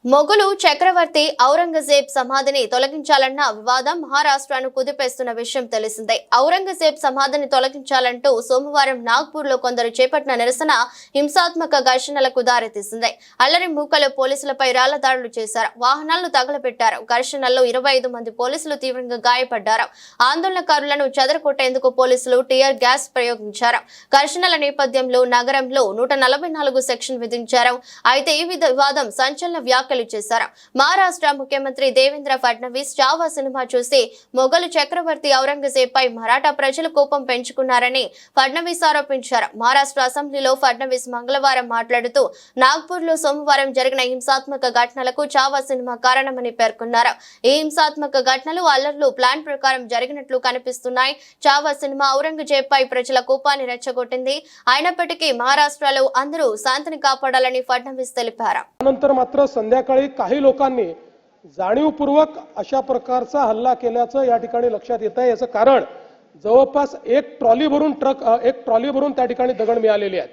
మొఘలు చక్రవర్తి ఔరంగజేబ్ సమాధిని తొలగించాలన్న వివాదం మహారాష్ట్రను కుదిపేస్తున్న విషయం తెలిసిందే. ఔరంగజేబ్ సమాధిని తొలగించాలంటూ సోమవారం నాగ్పూర్లో కొందరు చేపట్టిన నిరసన హింసాత్మక ఘర్షణలకు దారితీసింది. అల్లరి మూకలు పోలీసులపై రాళ్ల దాడులు చేశారు, వాహనాలను తగలబెట్టారు. ఘర్షణల్లో 25 మంది పోలీసులు తీవ్రంగా గాయపడ్డారు. ఆందోళనకారులను చెదరగొట్టేందుకు పోలీసులు టియర్ గ్యాస్ ప్రయోగించారు. ఘర్షణల నేపథ్యంలో నగరంలో 144 సెక్షన్ విధించారు. అయితే ఈ వివాదం సంచలన వ్యాఖ్యలు చేశారు. మహారాష్ట్ర ముఖ్యమంత్రి దేవేంద్ర ఫడ్నవీస్ చావా సినిమా చూసి మొఘలు చక్రవర్తి ఔరంగజేబ్ పై మరాఠా ప్రజలు కోపం పెంచుకున్నారని ఫడ్నవీస్ ఆరోపించారు. మహారాష్ట్ర అసెంబ్లీలో ఫడ్నవీస్ మంగళవారం మాట్లాడుతూ నాగ్పూర్ లో సోమవారం జరిగిన హింసాత్మక ఘటనలకు చావా సినిమా కారణమని పేర్కొన్నారు. ఈ హింసాత్మక ఘటనలు అల్లర్లు ప్లాన్ ప్రకారం జరిగినట్లు కనిపిస్తున్నాయి. చావా సినిమా ఔరంగజేబ్ పై ప్రజల కోపాన్ని రెచ్చగొట్టింది. అయినప్పటికీ మహారాష్ట్రలో అందరూ శాంతిని కాపాడాలని ఫడ్నవీస్ తెలిపారు. संध्याकाळी काही लोकांनी जाणीवपूर्वक अशा प्रकारचा हल्ला केल्याचं या ठिकाणी लक्षात येत आहे. याचं कारण जवळपास एक ट्रॉली भरून त्या ठिकाणी दगड मिळालेले आहेत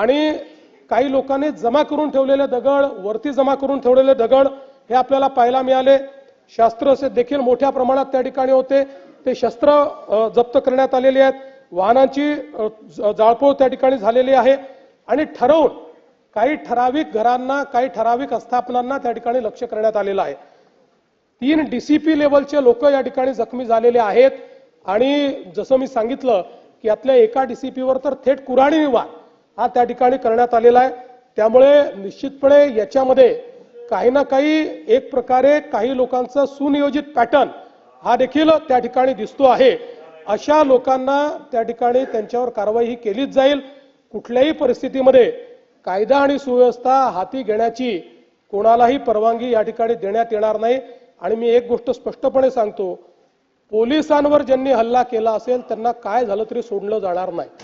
आणि काही लोकांनी जमा करून ठेवलेले दगड, वरती जमा करून ठेवलेले दगड हे आपल्याला पाहायला मिळाले. शस्त्र असे देखील मोठ्या प्रमाणात त्या ठिकाणी होते. ते शस्त्र जप्त करण्यात आलेले आहेत. वाहनांची जाळपोळ त्या ठिकाणी झालेली आहे आणि ठरवून काही ठराविक घरांना, काही ठराविक आस्थापनांना त्या ठिकाणी लक्ष करण्यात आलेलं आहे. 3 डीसीपी लेवलचे लोक या ठिकाणी जखमी झालेले आहेत आणि जसं मी सांगितलं की यातल्या एका डीसीपीवर तर थेट कुऱ्हाडी वार हा त्या ठिकाणी करण्यात आलेला आहे. त्यामुळे निश्चितपणे याच्यामध्ये काही ना काही एक प्रकारे काही लोकांचा सुनियोजित पॅटर्न हा देखील त्या ठिकाणी दिसतो आहे. अशा लोकांना त्या ठिकाणी त्यांच्यावर कारवाई ही केलीच जाईल. कुठल्याही परिस्थितीमध्ये कायदा आणि सुव्यवस्था हाती घेण्याची कोणालाही परवानगी या ठिकाणी देण्यात येणार नाही. आणि मी एक गोष्ट स्पष्टपणे सांगतो, पोलिसांवर ज्यांनी हल्ला केला असेल त्यांना काय झालं तरी सोडलं जाणार नाही.